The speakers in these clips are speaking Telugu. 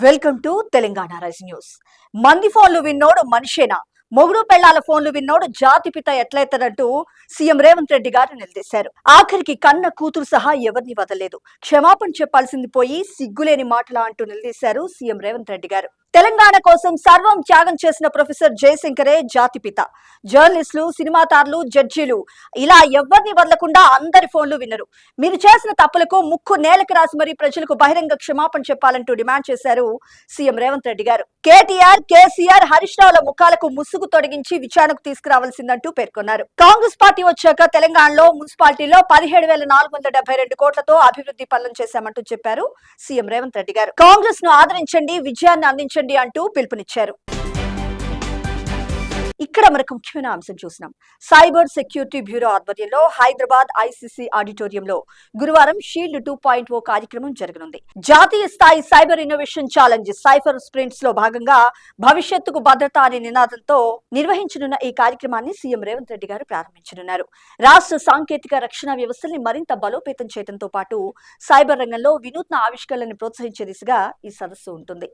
Welcome to Telangana rice news. మంది ఫోన్లు విన్నోడు మనిషేనా? మొగుడు పెళ్లాల ఫోన్లు విన్నోడు జాతిపిత ఎట్లయితదంటూ సీఎం రేవంత్ రెడ్డి గారు నిలదీశారు. ఆఖరికి కన్న కూతురు సహా ఎవరిని వదలలేదు. క్షమాపణ చెప్పాల్సింది పోయి సిగ్గులేని మాటలా అంటూ నిలదీశారు సీఎం రేవంత్ రెడ్డి గారు. తెలంగాణ కోసం సర్వం త్యాగం చేసిన ప్రొఫెసర్ జయశంకరే జాతిపిత. జర్నలిస్టులు, సినిమా తారలు, జడ్జీలు ఇలా ఎవరిని వదలకుండా అందరి ఫోన్లు విన్నరు. మీరు చేసిన తప్పులకు ముక్కు నేలకు రాసి మరీ ప్రజలకు బహిరంగ క్షమాపణ చెప్పాలంటూ డిమాండ్ చేశారు సీఎం రేవంత్ రెడ్డి గారు. కేటీఆర్, కేసీఆర్, హరీష్ రావుల ముఖాలకు ముసుగు తొడిగించి విచారణకు తీసుకురావాల్సిందంటూ పేర్కొన్నారు. కాంగ్రెస్ పార్టీ వచ్చాక తెలంగాణలో మున్సిపాలిటీలో 17,472 కోట్లతో అభివృద్ధి పనులు చేశామంటూ చెప్పారు సీఎం రేవంత్ రెడ్డి గారు. కాంగ్రెస్ ను ఆదరించండి, విజయాన్ని అందించండి అంటూ పిలుపునిచ్చారు. ఇక్కడ మనకు ముఖ్యమైన అంశం చూసినాం. సైబర్ సెక్యూరిటీ బ్యూరో ఆధ్వర్యంలో హైదరాబాద్ ఐసీసీ ఆడిటోరియంలో గురువారం షీల్డ్ 2.0 కార్యక్రమం జరగనుంది. జాతీయ స్థాయి cyber innovation challenge cipher sprints లో భాగంగా భవిష్యత్తుకు భద్రత అనే నినాదంతో నిర్వహించనున్న ఈ కార్యక్రమాన్ని సీఎం రేవంత్ రెడ్డి గారు ప్రారంభించనున్నారు. రాష్ట్ర సాంకేతిక రక్షణ వ్యవస్థల్ని మరింత బలోపేతం చేయడంతో పాటు సైబర్ రంగంలో వినూత్న ఆవిష్కరణలను ప్రోత్సహించే దిశగా ఈ సదస్సు ఉంటుంది.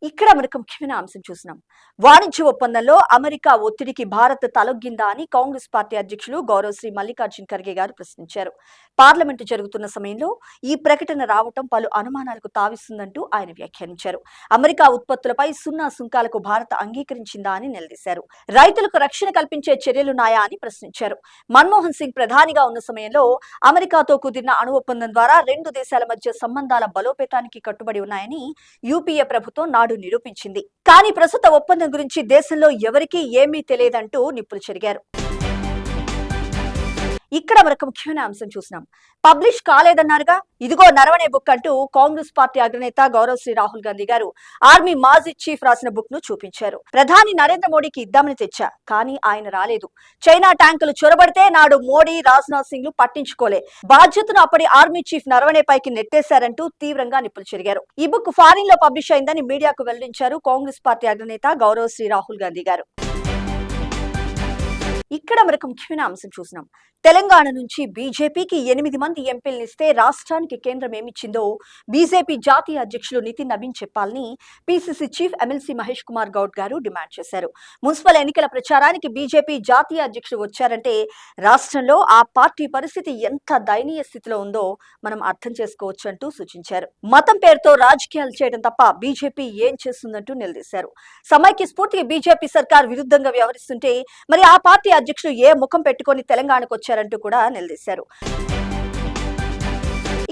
ఇక్కడ మనకు ముఖ్యమైన అంశం చూసినాం. వాణిజ్య ఒప్పందంలో అమెరికా ఒత్తిడికి భారత్ తలొగ్గిందా అని కాంగ్రెస్ పార్టీ అధ్యక్షులు గౌరవ్ శ్రీ మల్లికార్జున్ ఖర్గే గారు ప్రశ్నించారు. పార్లమెంటు జరుగుతున్న సమయంలో ఈ ప్రకటన రావటం పలు అనుమానాలకు తావిస్తుందంటూ ఆయన వ్యాఖ్యానించారు. అమెరికా ఉత్పత్తులపై సున్నా సుంకాలకు భారత్ అంగీకరించిందా అని నిలదీశారు. రైతులకు రక్షణ కల్పించే చర్యలున్నాయా అని ప్రశ్నించారు. మన్మోహన్ సింగ్ ప్రధానిగా ఉన్న సమయంలో అమెరికాతో కుదిరిన అణు ఒప్పందం ద్వారా రెండు దేశాల మధ్య సంబంధాల బలోపేతానికి కట్టుబడి ఉన్నాయని యూపీఏ ప్రభుత్వం నాడు నిరూపించింది. కానీ ప్రస్తుత ఒప్పందం గురించి దేశంలో ఎవరికీ ఏమీ తెలియదంటూ నిప్పులు చెరిగారు. ఇక్కడ మనకు ముఖ్యమైన అంశం చూసినాం. పబ్లిష్ కాలేదన్నారుగా, ఇదిగో నరవనే బుక్ అంటూ కాంగ్రెస్ పార్టీ అగ్రనేత గౌరవ్ శ్రీ రాహుల్ గాంధీ గారు ఆర్మీ మాజీ చీఫ్ రాసిన బుక్ ను చూపించారు. ప్రధాని నరేంద్ర మోడీకి ఇద్దామని తెచ్చా, కానీ ఆయన రాలేదు. చైనా ట్యాంకులు చొరబడితే నాడు మోడీ, రాజ్నాథ్ సింగ్ లు పట్టించుకోలే. బాధ్యతను అప్పటి ఆర్మీ చీఫ్ నరవనే పైకి నెట్టేశారంటూ తీవ్రంగా నిప్పులు చెరిగారు. ఈ బుక్ ఫారిన్ లో పబ్లిష్ అయిందని మీడియాకు వెల్లడించారు కాంగ్రెస్ పార్టీ అగ్రనేత గౌరవ్ శ్రీ రాహుల్ గాంధీ గారు. ఇక్కడ మనకు ముఖ్యమైన అంశం చూసినాం. తెలంగాణ నుంచి బీజేపీకి 8 మంది ఎంపీలను ఇస్తే రాష్ట్రానికి కేంద్రం ఏమిచ్చిందో బీజేపీ జాతీయ అధ్యక్షులు నితిన్ నవీన్ చెప్పాలని PCC chief MLC Mahesh Kumar Goud గారు డిమాండ్ చేశారు. మున్సిపల్ ఎన్నికల ప్రచారానికి బీజేపీ జాతీయ అధ్యక్షులు వచ్చారంటే రాష్ట్రంలో ఆ పార్టీ పరిస్థితి ఎంత దయనీయ స్థితిలో ఉందో మనం అర్థం చేసుకోవచ్చు అంటూ సూచించారు. మతం పేరుతో రాజకీయాలు చేయడం తప్ప బీజేపీ ఏం చేస్తుందంటూ నిలదీశారు. సమైక్య స్ఫూర్తికి బీజేపీ సర్కార్ విరుద్ధంగా వ్యవహరిస్తుంటే మరి ఆ పార్టీ అధ్యక్షులు ఏ ముఖం పెట్టుకొని తెలంగాణకు వచ్చారంటూ కూడా నిలదీశారు.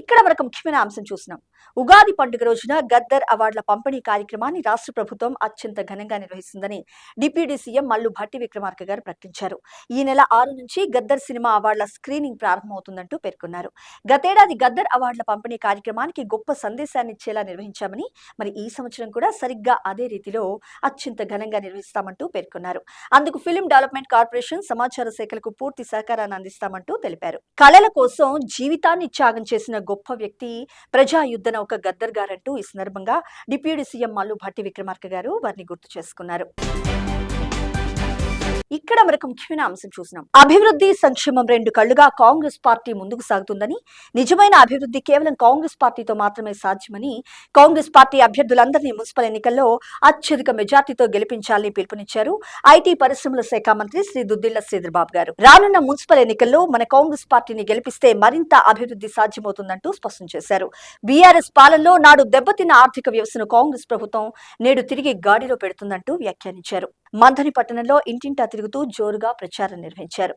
ఇక్కడ మనకు ముఖ్యమైన అంశం చూసినాం. ఉగాది పండుగ రోజున గద్దర్ అవార్డుల పంపిణీ కార్యక్రమాన్ని రాష్ట్ర ప్రభుత్వం అత్యంత ఘనంగా నిర్వహిస్తుందని డిప్యూటీ సీఎం మల్లు భట్టి విక్రమార్క గారు ప్రకటించారు. ఈ నెల 6 నుంచి గద్దర్ సినిమా అవార్డుల స్క్రీనింగ్ ప్రారంభమవుతుందంటూ పేర్కొన్నారు. గతేడాది గద్దర్ అవార్డుల పంపిణీ కార్యక్రమానికి గొప్ప సందేశాన్ని ఇచ్చేలా నిర్వహించామని, మరి ఈ సంవత్సరం కూడా సరిగ్గా అదే రీతిలో అత్యంత ఘనంగా నిర్వహిస్తామంటూ పేర్కొన్నారు. అందుకు ఫిలిం డెవలప్మెంట్ కార్పొరేషన్, సమాచార శాఖలకు పూర్తి సహకారాన్ని అందిస్తామంటూ తెలిపారు. కళల కోసం జీవితాన్ని త్యాగం చేసిన గొప్ప వ్యక్తి, ప్రజా యుద్ధ నౌక గద్దర్ గారంటూ ఈ సందర్భంగా డిప్యూటీ సీఎం మల్లు భట్టి విక్రమార్క గారు వారిని గుర్తు చేసుకున్నారు. ఇక్కడ మనకు ముఖ్యమైన అంశం చూసినాం. అభివృద్ధి, సంక్షేమం రెండు కళ్లుగా కాంగ్రెస్ పార్టీ ముందుకు సాగుతుందని, నిజమైన అభివృద్ధి కేవలం కాంగ్రెస్ పార్టీతో మాత్రమే సాధ్యమని కాంగ్రెస్ పార్టీ అభ్యర్థులందరినీ మున్సిపల్ ఎన్నికల్లో అత్యధిక మెజార్టీతో గెలిపించాలని పిలుపునిచ్చారు ఐటీ పరిశ్రమల శాఖ మంత్రి శ్రీ దుద్దిళ్ల శ్రీధర్ బాబు గారు. రానున్న మున్సిపల్ ఎన్నికల్లో మన కాంగ్రెస్ పార్టీని గెలిపిస్తే మరింత అభివృద్ధి సాధ్యమవుతుందంటూ స్పష్టం చేశారు. బీఆర్ఎస్ పాలనలో నాడు దెబ్బతిన్న ఆర్థిక వ్యవస్థను కాంగ్రెస్ ప్రభుత్వం నేడు తిరిగి గాడిలో పెడుతుందంటూ వ్యాఖ్యానించారు. మంథని పట్టణంలో ఇంటింటా తిరుగుతూ జోరుగా ప్రచారం నిర్వహించారు.